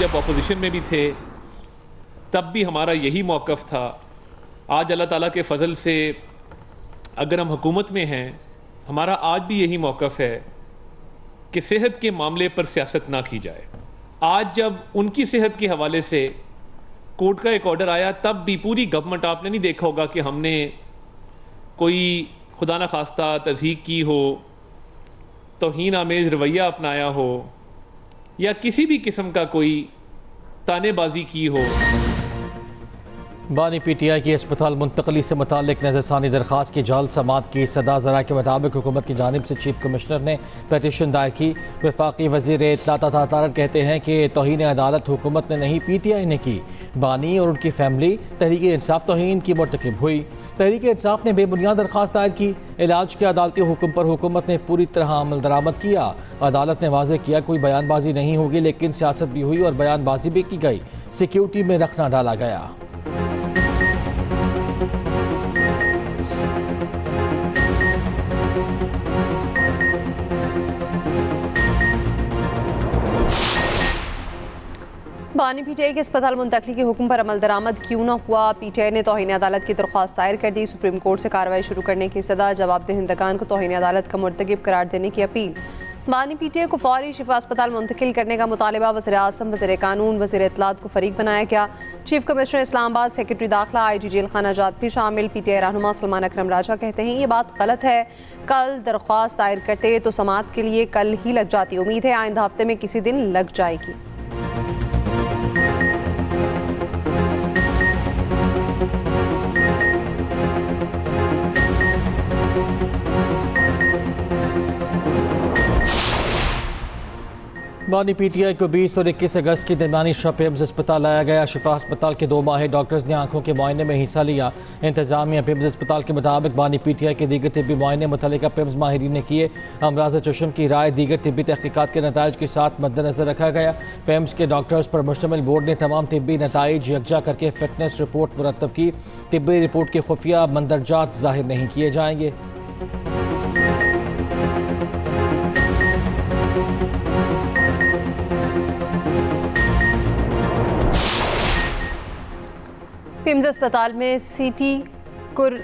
जब अपोजिशन में भी थे तब भी हमारा यही मौक़िफ़ था। आज अल्लाह ताला के फ़ज़ल से अगर हम हुकूमत में हैं, हमारा आज भी यही मौक़िफ़ है कि सेहत के मामले पर सियासत ना की जाए। आज जब उनकी सेहत के हवाले से कोर्ट का एक ऑर्डर आया, तब भी पूरी गवर्नमेंट, आपने नहीं देखा होगा कि हमने कोई खुदा न खास्ता तज़हीक की हो, तौहीन आमेज़ रवैया अपनाया हो या किसी भी किस्म का कोई तानेबाजी की हो। बानी पीटीआई की अस्पताल मुंतकली से मुतालिक नज़रसानी दरख्वास्त की जाल समात की सदा ज़रा के मुताबिक हुकूमत की जानिब से चीफ कमिश्नर ने पटिशन दायर की। वफाकी वज़ीर इत्तलात तारक कहते हैं कि तौहीन अदालत हुकूमत ने नहीं, पीटीआई ने की। बानी और उनकी फैमिली तहरीक इंसाफ तौहीन की मुर्तकिब हुई। तहरीक इंसाफ ने बेबुनियाद दरख्वास्त दायर की। इलाज के अदालती हुक्म पर हुकूमत ने पूरी तरह अमल दरामद किया। अदालत ने वाज़ेह किया कोई बयानबाजी नहीं होगी, लेकिन सियासत भी हुई और बयानबाजी भी की गई। सिक्योरिटी में रखना डाला गया। बानी पीटीआई के अस्पताल मुंतकली के हुक्म पर अमल दरामद क्यों न हुआ। पीटीआई ने तौहीन अदालत की दरख्वास्त दायर कर दी। सुप्रीम कोर्ट से कार्रवाई शुरू करने की सदा, जवाबदेहिंदगान को तौहीन अदालत का मुर्तकिब करार देने की अपील। बानी पीटीआई को फौरी शिफा अस्पताल मुंतकिल करने का मुतालबा। वज़ीर आज़म, वज़ीर कानून, वज़ीर इत्तलात को फरीक बनाया गया। चीफ कमिश्नर इस्लामाबाद, सेक्रेटरी दाखिला, IG जेल खाना जात भी शामिल। पीटीआई रहनुमा सलमान अकरम राजा कहते हैं ये बात गलत है। कल दरख्वास्त दायर करते तो समात के लिए कल ही लग जाती। उम्मीद है आइंदा हफ्ते में किसी दिन लग जाएगी। बानी पीटीआई को 20 और 21 अगस्त की दरमियानी शब पिम्स अस्पताल लाया गया। शिफा अस्पताल के 2 माहिर डॉक्टर्स ने आंखों के मुआयने में हिस्सा लिया। इंतजामिया पिम्स अस्पताल के मुताबिक बानी पीटीआई के दीगर तिब्बी मुआयने मुतल्लिका पिम्स माहिरीन ने किए। अमराज चशम की राय दीगर तिब्बी तहकीकात के नताइज के साथ मद्देनजर रखा गया। पिम्स के डॉक्टर्स पर मुश्तमिल बोर्ड ने तमाम तिब्बी नताइज यकजा करके फिटनेस रिपोर्ट मुरतब की। तिब्बी रिपोर्ट के खुफिया मंदरजात जाहिर नहीं किए जाएंगे। पिम्स अस्पताल में सीटी कुर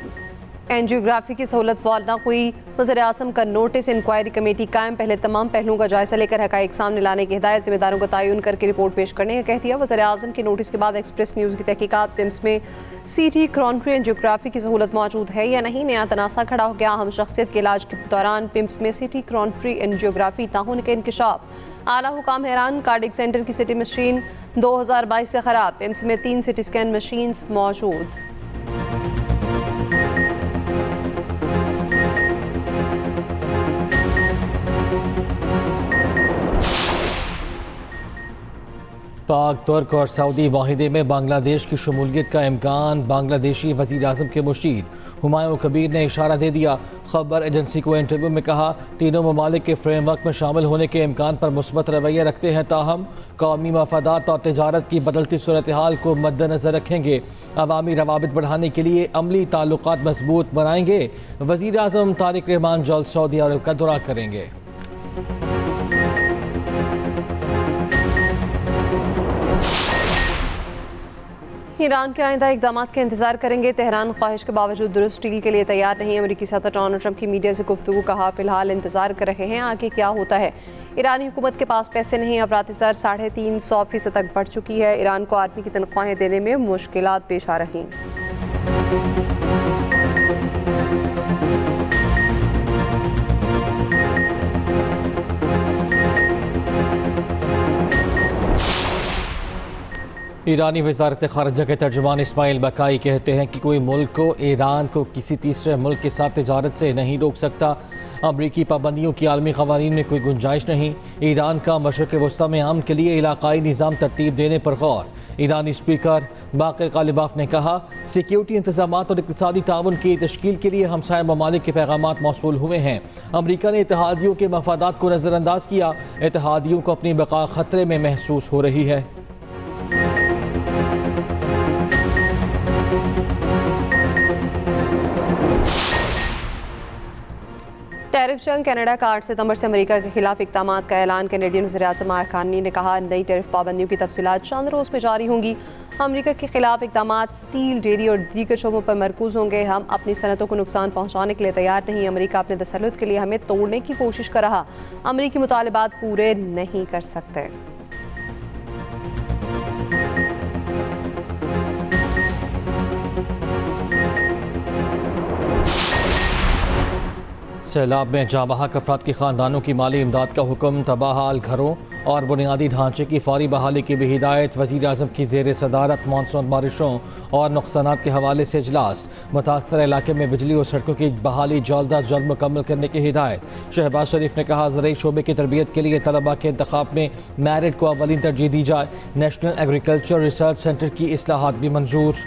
एंजियोग्राफी की सहूलत वाल ना हुई। वज़ीर आज़म का नोटिस। इंक्वायरी कमेटी कायम, पहले तमाम पहलुओं का जायजा लेकर हक़ाइक़ सामने लाने की हिदायत। जिम्मेदारों का तयन करके रिपोर्ट पेश करने का कह दिया। वज़ीर आज़म के नोटिस के बाद एक्सप्रेस न्यूज़ की तहकीकात। पिम्स में सीटी कॉन्ट्री एंजियोग्राफी की सहूलत मौजूद है या नहीं, नया तनासा खड़ा हो गया। अहम शख्सियत के इलाज के दौरान पिम्स में सीटी कॉन्ट्री एंजियोग्राफी ना होने का इंकशाफ। आला हुकाम हैरान। कार्डिक सेंटर की सिटी मशीन 2022 से ख़राब। पिम्स में 3 सिटी स्कैन मशीन्स मौजूद। पाक, तुर्क और सऊदी माहिदे में बांग्लादेश की शमूलियत का इम्कान। बांग्लादेशी वज़ीर आज़म के मुशीर हुमायूं कबीर ने इशारा दे दिया। खबर एजेंसी को इंटरव्यू में कहा तीनों ममालिक के फ्रेमवर्क में शामिल होने के इम्कान पर मुस्बत रवैया रखते हैं, ताहम कौमी मफादात और तजारत की बदलती सूरत हाल को मद्देनज़र रखेंगे। अवामी रवाबित बढ़ाने के लिए अमली ताल्लुकात मजबूत बनाएंगे। वज़ीर आज़म तारिक रहमान जल्द सऊदी अरब का दौरा करेंगे। ईरान के आइंदा इक़दाम का इंतजार करेंगे। तेहरान ख्वाहिश के बावजूद दुरुस्त डील के लिए तैयार नहीं। अमेरिकी सदर डोनाल्ड ट्रंप की मीडिया से गुफ्तगू। कहा फिलहाल इंतजार कर रहे हैं, आगे क्या होता है। ईरानी हुकूमत के पास पैसे नहीं। अफराती ज़र 350% तक बढ़ चुकी है। ईरान को आर्मी की तनख्वाहें देने में मुश्किलात पेश आ रही। ईरानी वज़ारत ख़ारिजा के तर्जुमान इस्माइल बकाई कहते हैं कि कोई मुल्क को ईरान को किसी तीसरे मुल्क के साथ तिजारत से नहीं रोक सकता। अमरीकी पाबंदियों की आलमी क़वानीन में कोई गुंजाइश नहीं। ईरान का मशरक़ वस्ता में अमन के लिए इलाक़ाई निज़ाम तरतीब देने पर गौर। ईरानी स्पीकर बाक़िर ग़ालिबाफ ने कहा सिक्योरिटी इंतज़ामात और इक़्तिसादी ताउन की तश्कील के लिए हमसाया ममालिक के पैगामात मौसूल हुए हैं। अमरीका ने इत्तेहादियों के मफादात को नज़रअंदाज किया। इत्तेहादियों को अपनी बका ख़तरे में महसूस हो रही है। टैरिफ जंग कनाडा का 8 सितंबर से अमेरिका के खिलाफ इक़दाम का ऐलान। कैनेडियन वज़ीर-ए-आज़म मार्क कार्नी ने कहा, नई टैरिफ पाबंदियों की तफसीलात चंद रोज़ में जारी होंगी। अमेरिका के खिलाफ इक़दाम स्टील, डेयरी और दीगर शोबों पर मरकूज होंगे। हम अपनी सनतों को नुकसान पहुँचाने के लिए तैयार नहीं। अमेरिका अपने तसल्लुत के लिए हमें तोड़ने की कोशिश कर रहा। अमेरिकी मुतालबात पूरे नहीं कर सकते। सैलाब में जाँ बहक अफराद के ख़ानदानों की माली इमदाद का हुक्म। तबाहाल घरों और बुनियादी ढांचे की फौरी बहाली की भी हिदायत। वज़ीर-ए-आज़म की ज़ेर सदारत मानसून बारिशों और नुकसानात के हवाले से इजलास। मुतासर इलाके में बिजली और सड़कों की बहाली जल्द अज जल्द मुकम्मल करने की हिदायत। शहबाज शरीफ ने कहा, ज़रूरी शोबे की तरबियत के लिए तलबा के इंतखाब में मैरिट को अवलीन तरजीह दी जाए। नेशनल एग्रीकल्चर रिसर्च सेंटर की इस्लाहात भी मंजूर।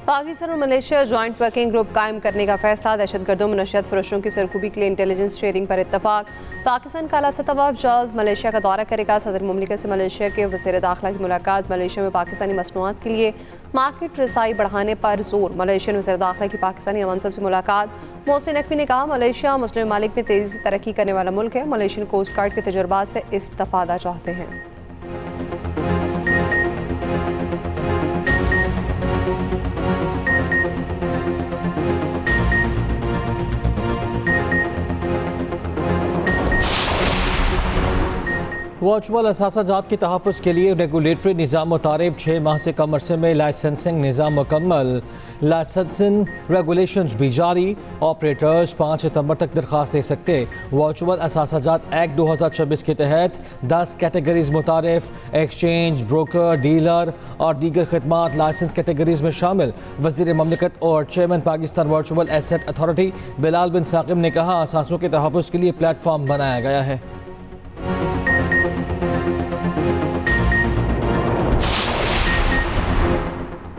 पाकिस्तान और मलेशिया जॉइंट वर्किंग ग्रुप कायम करने का फैसला। दहशतगर्दों मनशियात फरोशों की सरकूबी के लिए इंटेलिजेंस शेयरिंग पर इत्तफाक। पाकिस्तान का आला सतह वफ़द जल्द मलेशिया का दौरा करेगा। सदर मुमलिकत से मलेशिया के वज़ीर दाखिला की मुलाकात। मलेशिया में पाकिस्तानी मसनूआत के लिए मार्केट रसाई बढ़ाने पर जोर। मलेशियन वज़ीर दाखिला की पाकिस्तानी मनसब से मुलाकात। मोहसिन नकवी ने कहा, मलेशिया मुस्लिम मालिक में तेज़ी से तरक्की करने वाला मुल्क है। मलेशियन कोस्ट गार्ड के तजुर्बात से इस्तिफादा चाहते हैं। वर्चुअल असासाजात के तहफ़्फ़ुज़ के लिए रेगुलेटरी निज़ाम मुतारिब। 6 माह से कम अरसे में लाइसेंसिंग निज़ाम मुकम्मल। लाइसेंसिंग रेगुलेशंस भी जारी। ऑपरेटर्स 5 सितंबर तक दरख्वास्त दे सकते। वर्चुअल असासाजात एक्ट 2026 के तहत 10 कैटेगरीज मुतारिफ। एक्सचेंज, ब्रोकर, डीलर और दीगर खदमात लाइसेंस कैटेगरीज में शामिल। वज़ीर ममलिकत और chairman Pakistan virtual asset authority Bilal bin Saqib ने कहा, असासों के तहफ़्फ़ुज़ के लिए प्लेटफॉर्म बनाया गया है।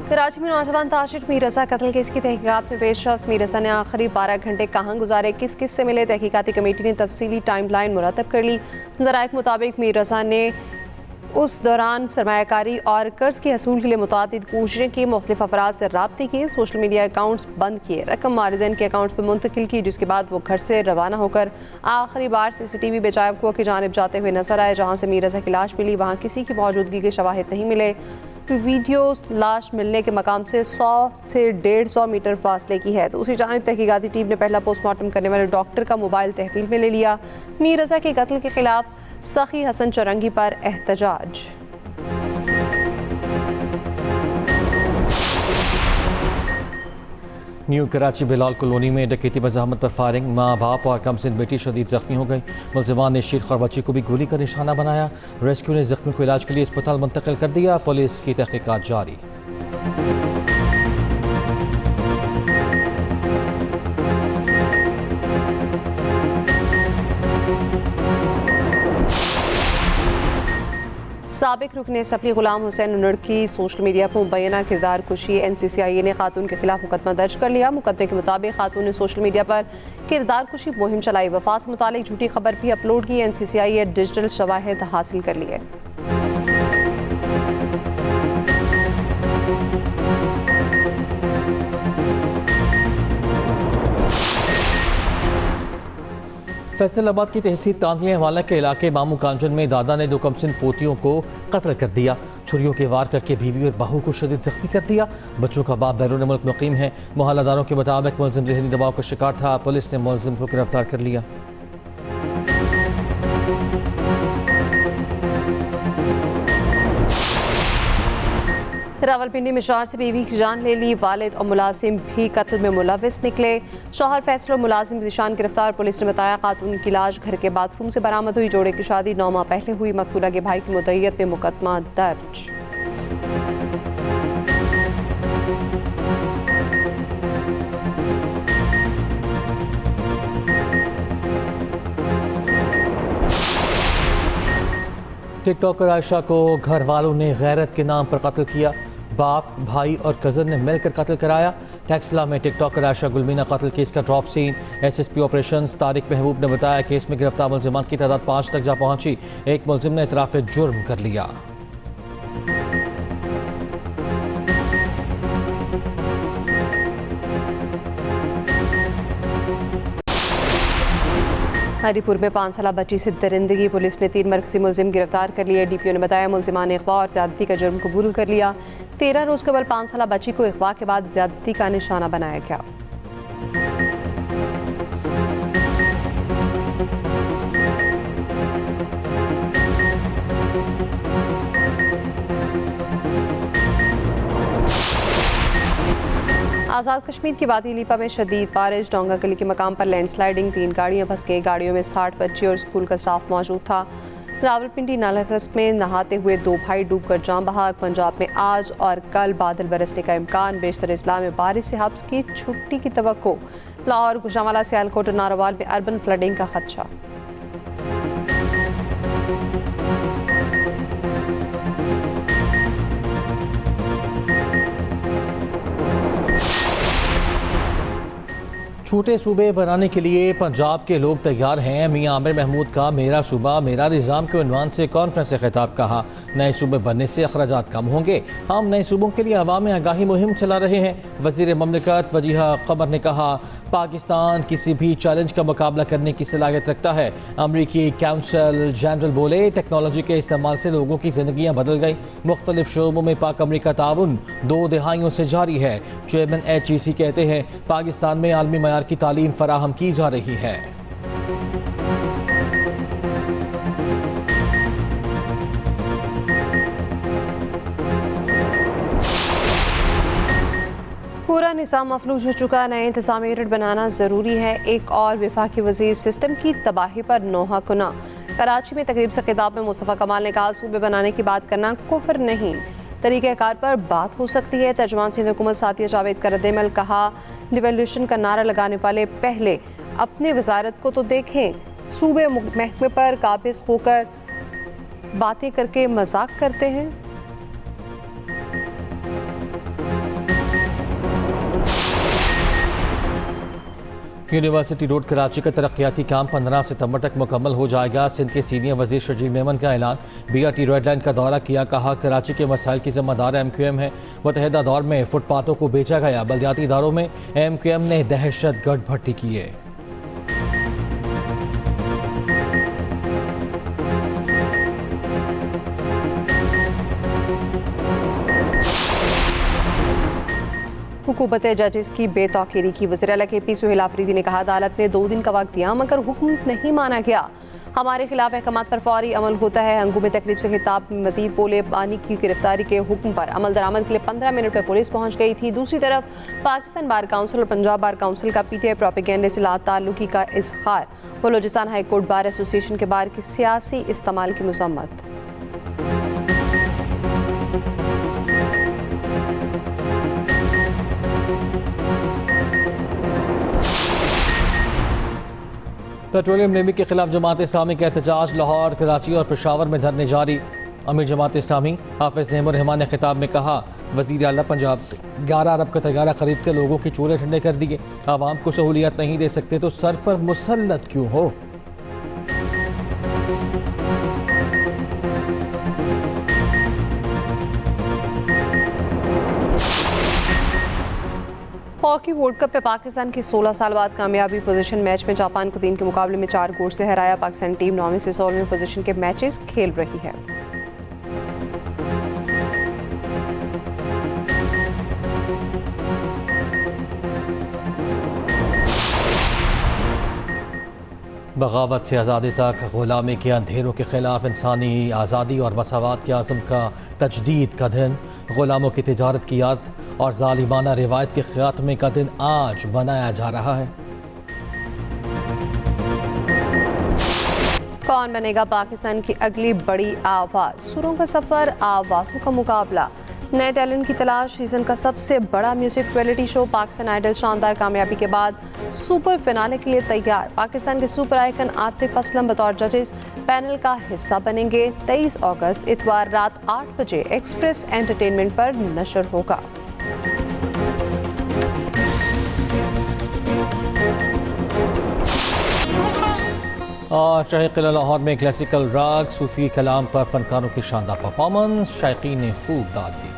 कराची में नौजवान ताशिर मीर रज़ा कत्ल केस की तहकीकात में पेशरफ्त। मीर रज़ा ने आखिरी 12 घंटे कहाँ गुजारे, किस किस से मिले, तहकीकाती कमेटी ने तफसीली टाइम लाइन मुरतब कर ली। ज़राए के मुताबिक मीर रज़ा ने उस दौरान सरमायाकारी और कर्ज के हसूल के लिए मुतादिद कोशिशें की। मुख्तलिफ अफराद से रब्ते किए, सोशल मीडिया अकाउंट्स बंद किए, रकम वालिदैन के अकाउंट्स पर मुंतकिल की, जिसके बाद वो घर से रवाना होकर आखिरी बार CCTV बेजायब कुआं की जानिब जाते हुए नजर आए, जहाँ से मीर रज़ा की लाश मिली। वहाँ किसी की मौजूदगी के शवाहिद नहीं मिले। वीडियो लाश मिलने के मकाम से 100 से 150 मीटर फासले की है। दूसरी जानिब तहकीकाती टीम ने पहला पोस्टमार्टम करने वाले डॉक्टर का मोबाइल तहवील में ले लिया। मीर रज़ा के कत्ल के खिलाफ सखी हसन चौरंगी पर एहतजाज। न्यू कराची बिलाल कॉलोनी में डकैती मज़ाहमत पर फायरिंग। माँ बाप और कमसिन बेटी शदीद जख्मी हो गई। मुलजिमान ने शीख और बच्ची को भी गोली का निशाना बनाया। रेस्क्यू ने जख्मी को इलाज के लिए अस्पताल मुंतकिल कर दिया। पुलिस की तहकीकात जारी। साबिक रुकन असम्बली गुलाम हुसैन उन्नड़ की सोशल मीडिया पर मुबैना किरदार कुशी। NCCIA ने खातून के खिलाफ मुकदमा दर्ज कर लिया। मुकदमे के मुताबिक खातून ने सोशल मीडिया पर किरदार कुशी मुहिम चलाई। वफात से मुतालिक झूठी खबर भी अपलोड की। NCCIA डिजिटल शवाहिद हासिल कर लिए। फैसलाबाद की तहसील तांदलिया हवाला के इलाके मामू कांचन में दादा ने 2 कमसिन पोतियों को कत्ल कर दिया। छुरियों के वार करके बीवी और बहू को शदीद जख्मी कर दिया। बच्चों का बाप बैरून मुल्क मुकीम है। मोहल्लादारों के मुताबिक मुलजिम जहनी दबाव का शिकार था। पुलिस ने मुलजिम को गिरफ्तार कर लिया। रावलपिंडी में शौहर से बीवी की जान ले ली। वालिद और मुलाजिम भी कत्ल में मुलविस निकले। शौहर फैसल और मुलाजिम ज़ीशान गिरफ्तार। पुलिस ने बताया, खातून की लाश घर के बाथरूम से बरामद हुई। जोड़े की शादी 9 माह पहले हुई। मकतूला के भाई की मुद्दईयत में मुकदमा दर्ज। टिकटॉकर आयशा को घर वालों ने गैरत के नाम पर कत्ल किया। बाप, भाई और कज़न ने मिलकर कत्ल कराया। टैक्सला में टिकटॉकर आयशा गुलमीना कत्ल केस का drop scene. SSP operations Tariq Mehboob ने बताया केस में गिरफ्तार मुलजिमान की तादाद 5 तक जा पहुंची। एक मुलजिम ने इतराफ़ जुर्म कर लिया। हरीपुर में 5 साल बच्ची से दरिंदगी, पुलिस ने 3 मरकजी मुलजिम गिरफ्तार कर लिए। DPO ने बताया मुलजिमान ने अगवा और ज्यादती का जुर्म कबूल कर लिया। 13 रोज कबल 5 साल बच्ची को अगवा के बाद ज्यादती का निशाना बनाया गया। आज़ाद कश्मीर की वादी लीपा में शदीद बारिश, डोंगा गली के मकाम पर लैंडस्लाइडिंग, 3 गाड़ियां फंस गई। गाड़ियों में 60 बच्चे और स्कूल का स्टाफ मौजूद था। रावलपिंडी नालागस में नहाते हुए 2 भाई डूबकर जान बहाक। पंजाब में आज और कल बादल बरसने का इम्कान, बेशतर अजला में बारिश से हब्स की छुट्टी की तवक्को। लाहौर, गुजरांवाला, सियालकोट और नारोवाल में अर्बन फ्लडिंग का खदशा। छोटे सूबे बनाने के लिए पंजाब के लोग तैयार हैं। मियां आमिर महमूद का मेरा सूबा मेरा निज़ाम के उन्वान से कॉन्फ्रेंस से खिताब। कहा नए सूबे बनने से अखराजात कम होंगे, हम नए सूबों के लिए अवाम में आगाही मुहिम चला रहे हैं। वज़ीर ममलिकत वजीहा कमर ने कहा पाकिस्तान किसी भी चैलेंज का मुकाबला करने की सलाहियत रखता है। अमरीकी काउंसिल जनरल बोले टेक्नोलॉजी के इस्तेमाल से लोगों की जिंदगियाँ बदल गई। मुख्तलिफ शोबों में पाक अमरीका ताउन 2 दहाइयों से जारी है। चेयरमैन HEC कहते हैं पाकिस्तान में आलमी मयार की तालीम फराहम की जा रही है। पूरा निज़ाम मफलूज हो चुका, नए इंतज़ामी यूनिट बनाना ज़रूरी है। एक और वफाकी वज़ीर सिस्टम की तबाही पर नोहा कुना। कराची में तकरीब से खिताब में मुस्तफ़ा कमाल ने कहा सूबे बनाने की बात करना कुफ्र नहीं, तरीक़ेकार पर बात हो सकती है। तर्जुमान सिंध हुकूमत साथिया जावेद का रद्द-ए-अमल, कहा डिवोल्यूशन का नारा लगाने वाले पहले अपने वजारत को तो देखें, सूबे महकमे पर काबिज होकर बातें करके मजाक करते हैं। यूनिवर्सिटी रोड कराची का तरक्याती काम 15 सितंबर तक मुकम्मल हो जाएगा। सिंध के सीनियर वजीर शर्जील मेमन का ऐलान। BRT रेड लाइन का दौरा किया, कहा कराची के मसाइल की जिम्मेदार MQM है। मुतहदा दौर में फुटपाथों को बेचा गया, बल्दियाती इदारों में MQM ने दहशत गर्द भट्टी किए। हुकूमत जजेस की बेतौकीरी की, वज़ीर आला KP सुहेल आफरीदी ने कहा अदालत ने 2 दिन का वक्त दिया मगर हुक्म नहीं माना गया। हमारे खिलाफ अहकामात पर फौरी अमल होता है। हंगू में तकरीब से खिताब में मजीद बोले पानी की गिरफ्तारी के हुक्म पर अमल दरामद के लिए 15 मिनट में पुलिस पहुंच गई थी। दूसरी तरफ पाकिस्तान बार काउंसिल और पंजाब बार काउंसिल का PTI प्रोपेगेंडे से ताल्लुकी का इज़हार। Balochistan high court bar association के बार की सियासी इस्तेमाल की मज़म्मत। पेट्रोलियम लेवी के खिलाफ जमात इस्लामी का एहतजाज। लाहौर, कराची और पेशावर में धरने जारी। अमीर जमात इस्लामी हाफिज नेमुर रहमान ने खिताब में कहा वज़ीर आला पंजाब 11 अरब का तैयारा खरीद कर लोगों के चूल्हे ठंडे कर दिए। आवाम को सहूलियत नहीं दे सकते तो सर पर मुसल्लत क्यों हो। हॉकी वर्ल्ड कप में पाकिस्तान की 16 साल बाद कामयाबी पोजीशन। मैच में जापान को 3 के मुकाबले में 4 गोल से हराया। पाकिस्तान टीम 9वीं से 16वीं पोजीशन के मैचेस खेल रही है। बगावत से आज़ादी तक, ग़ुलामी के अंधेरों के ख़िलाफ़ इंसानी आज़ादी और मसावत के आज़म का तजदीद का दिन। ग़ुलामों की तिजारत की याद और ज़ालिमाना रिवायत के ख़ात्मे का दिन आज मनाया जा रहा है। कौन बनेगा पाकिस्तान की अगली बड़ी आवाज़? सुरों का सफ़र, आवाज़ों का मुकाबला। नए टैलेंट की तलाश सीजन का सबसे बड़ा music reality show Pakistan idol शानदार कामयाबी के बाद सुपर फिनाले के लिए तैयार। पाकिस्तान के सुपर आइकन आतिफ असलम बतौर जजेस पैनल का हिस्सा बनेंगे। 23 अगस्त इतवार रात 8 बजे एक्सप्रेस एंटरटेनमेंट पर नशर होगा। और शाही किला लाहौर में क्लासिकल राग सूफी कलाम पर फनकारों की शानदार परफॉर्मेंस, शायकीन ने खूब दाद दी।